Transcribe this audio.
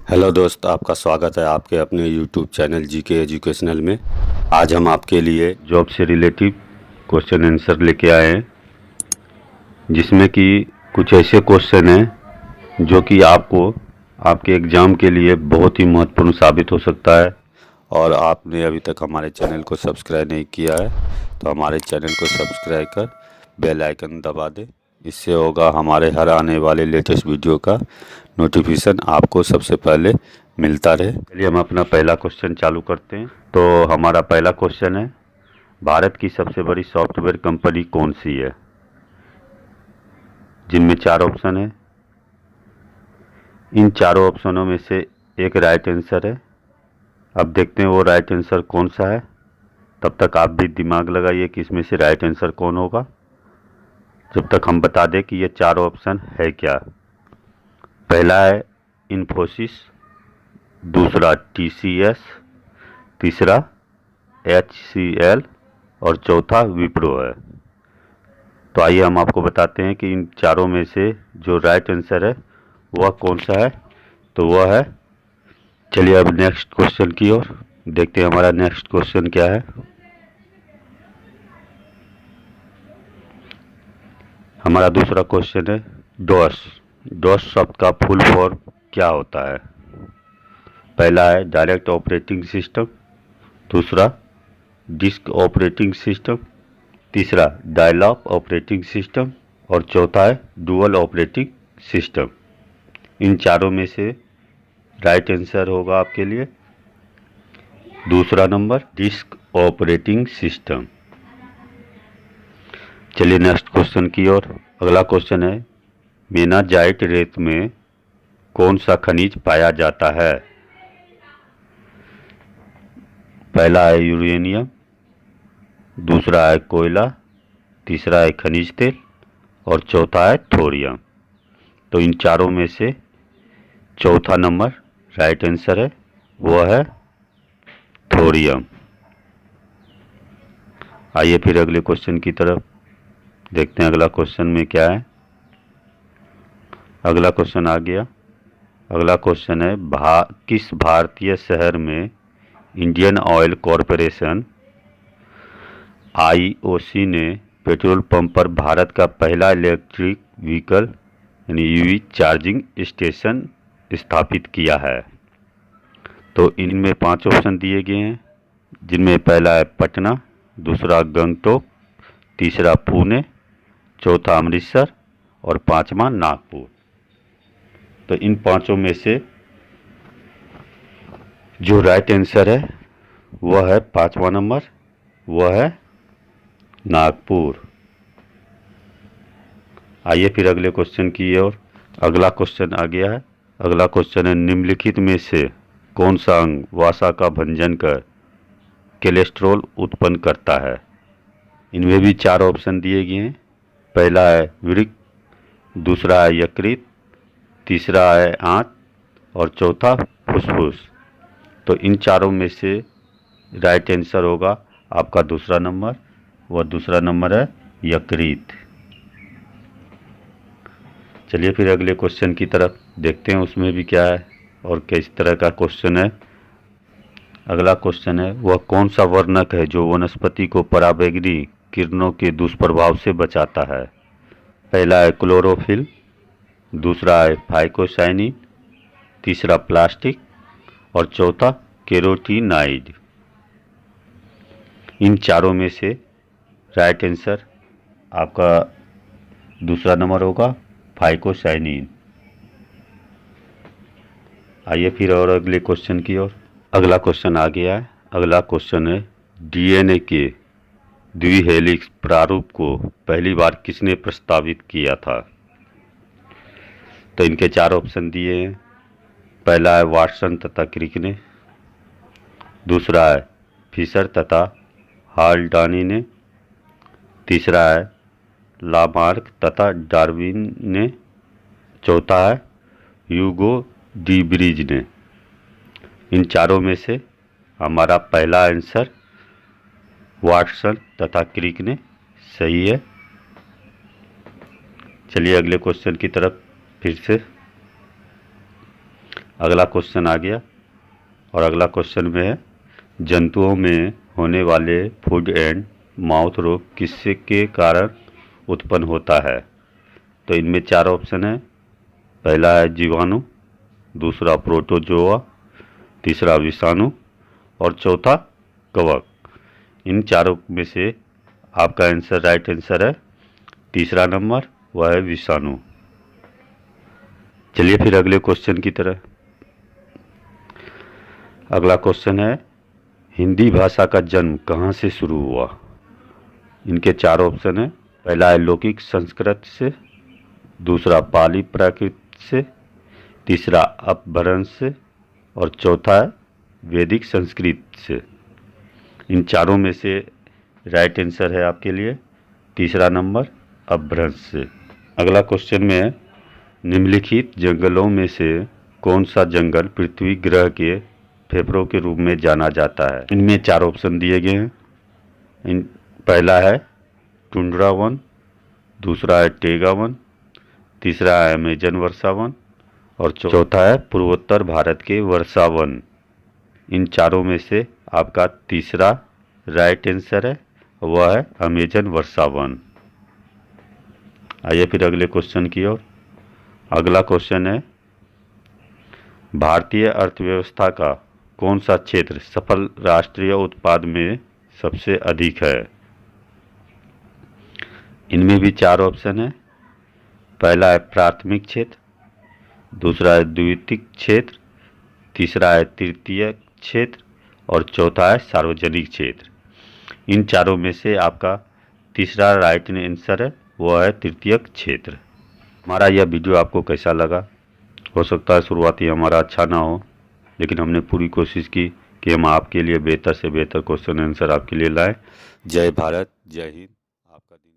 Hello दोस्त, आपका स्वागत है आपके अपने यूट्यूब चैनल जीके एजुकेशनल में। आज हम आपके लिए जॉब से रिलेटिव क्वेश्चन आंसर लेके आए हैं, जिसमें कि कुछ ऐसे क्वेश्चन हैं जो कि आपको आपके एग्ज़ाम के लिए बहुत ही महत्वपूर्ण साबित हो सकता है। और आपने अभी तक हमारे चैनल को सब्सक्राइब नहीं किया है तो हमारे चैनल को सब्सक्राइब कर बेल आइकन दबा दें। इससे होगा हमारे हर आने वाले लेटेस्ट वीडियो का नोटिफिकेशन आपको सबसे पहले मिलता रहे। चलिए हम अपना पहला क्वेश्चन चालू करते हैं। तो हमारा पहला क्वेश्चन है, भारत की सबसे बड़ी सॉफ्टवेयर कंपनी कौन सी है? जिनमें 4 ऑप्शन है। इन चारों ऑप्शनों में से एक राइट आंसर है। अब देखते हैं वो राइट आंसर कौन सा है। तब तक आप भी दिमाग लगाइए कि इसमें से राइट आंसर कौन होगा, जब तक हम बता दें कि ये 4 ऑप्शन है क्या। पहला है इन्फोसिस, दूसरा TCS, तीसरा HCL और चौथा विप्रो है। तो आइए हम आपको बताते हैं कि इन चारों में से जो राइट आंसर है वह कौन सा है। तो वह है, चलिए अब नेक्स्ट क्वेश्चन की ओर देखते हैं हमारा नेक्स्ट क्वेश्चन क्या है। हमारा दूसरा क्वेश्चन है डॉस। डॉस शब्द का फुल फॉर्म क्या होता है? पहला है डायरेक्ट ऑपरेटिंग सिस्टम, दूसरा डिस्क ऑपरेटिंग सिस्टम, तीसरा डायलॉग ऑपरेटिंग सिस्टम और चौथा है डुअल ऑपरेटिंग सिस्टम। इन चारों में से राइट आंसर होगा आपके लिए दूसरा नंबर, डिस्क ऑपरेटिंग सिस्टम। चलिए नेक्स्ट क्वेश्चन की ओर। अगला क्वेश्चन है, मेनाजाइट रेत में कौन सा खनिज पाया जाता है? पहला है यूरेनियम, दूसरा है कोयला, तीसरा है खनिज तेल और चौथा है थोरियम। तो इन चारों में से चौथा नंबर राइट आंसर है, वह है थोरियम। आइए फिर अगले क्वेश्चन की तरफ देखते हैं अगला क्वेश्चन में क्या है। अगला क्वेश्चन आ गया। अगला क्वेश्चन है, किस भारतीय शहर में इंडियन ऑयल कॉरपोरेशन IOC ने पेट्रोल पंप पर भारत का पहला इलेक्ट्रिक व्हीकल यानी EV चार्जिंग स्टेशन स्थापित किया है? तो इनमें 5 ऑप्शन दिए गए हैं, जिनमें पहला है पटना, दूसरा गंगटोक, तीसरा पुणे, चौथा अमृतसर और पांचवा नागपुर। तो इन पांचों में से जो राइट आंसर है वह है पांचवा नंबर, वह है नागपुर। आइए फिर अगले क्वेश्चन की ओर। अगला क्वेश्चन आ गया है। अगला क्वेश्चन है, निम्नलिखित में से कौन सा अंग वसा का भंजन कर कोलेस्ट्रॉल उत्पन्न करता है? इनमें भी 4 ऑप्शन दिए गए हैं। पहला है वृक्क, दूसरा है यकृत, तीसरा है आंत और चौथा फुसफुस। तो इन चारों में से राइट आंसर होगा आपका दूसरा नंबर, वह दूसरा नंबर है यकृत। चलिए फिर अगले क्वेश्चन की तरफ देखते हैं उसमें भी क्या है और किस तरह का क्वेश्चन है। अगला क्वेश्चन है, वह कौन सा वर्णक है जो वनस्पति को पराबैंगनी किरणों के दुष्प्रभाव से बचाता है? पहला है क्लोरोफिल, दूसरा है फाइकोसाइनिन, तीसरा प्लास्टिक और चौथा कैरोटीनाइड। इन चारों में से राइट आंसर आपका दूसरा नंबर होगा फाइकोसाइनिन। आइए फिर और अगले क्वेश्चन की ओर। अगला क्वेश्चन आ गया है। अगला क्वेश्चन है, DNA के द्विहेलिक्स प्रारूप को पहली बार किसने प्रस्तावित किया था? तो इनके 4 ऑप्शन दिए हैं। पहला है वाटसन तथा क्रिक ने, दूसरा है फिशर तथा हाल्डानी ने, तीसरा है लामार्क तथा डार्विन ने, चौथा है ह्यूगो डी ब्रिज ने। इन चारों में से हमारा पहला आंसर वाटसन तथा क्रिक ने सही है। चलिए अगले क्वेश्चन की तरफ फिर से। अगला क्वेश्चन आ गया और अगला क्वेश्चन में है जंतुओं में होने वाले फुट एंड माउथ रोग किससे के कारण उत्पन्न होता है। तो इनमें 4 ऑप्शन है। पहला है जीवाणु, दूसरा प्रोटोजोआ, तीसरा विषाणु और चौथा कवक। इन चारों में से आपका आंसर राइट आंसर है तीसरा नंबर, वह है विषाणु। चलिए फिर अगले क्वेश्चन की तरह। अगला क्वेश्चन है हिंदी भाषा का जन्म कहाँ से शुरू हुआ। इनके 4 ऑप्शन है। पहला है लौकिक संस्कृत से, दूसरा पाली प्राकृत से, तीसरा अपभ्रंश से और चौथा है वैदिक संस्कृत से। इन चारों में से राइट आंसर है आपके लिए तीसरा नंबर, अपभ्रंश से। अगला क्वेश्चन में है निम्नलिखित जंगलों में से कौन सा जंगल पृथ्वी ग्रह के फेफड़ों के रूप में जाना जाता है। इनमें 4 ऑप्शन दिए गए हैं। पहला है टुंड्रा वन, दूसरा है टेगा वन, तीसरा है अमेजन वर्षा वन और चौथा है पूर्वोत्तर भारत के वर्षा वन। इन चारों में से आपका तीसरा राइट आंसर है, वह है अमेजन वर्षा वन। आइए फिर अगले क्वेश्चन की ओर। अगला क्वेश्चन है भारतीय अर्थव्यवस्था का कौन सा क्षेत्र सकल राष्ट्रीय उत्पाद में सबसे अधिक है। इनमें भी 4 ऑप्शन है। पहला है प्राथमिक क्षेत्र, दूसरा है द्वितीयक क्षेत्र, तीसरा है तृतीयक क्षेत्र और चौथा है सार्वजनिक क्षेत्र। इन चारों में से आपका तीसरा राइट आंसर है, वह है तृतीयक क्षेत्र। हमारा यह वीडियो आपको कैसा लगा। हो सकता है शुरुआती हमारा अच्छा ना हो, लेकिन हमने पूरी कोशिश की कि हम आपके लिए बेहतर से बेहतर क्वेश्चन आंसर आपके लिए लाएं। जय भारत, जय हिंद। आपका दिन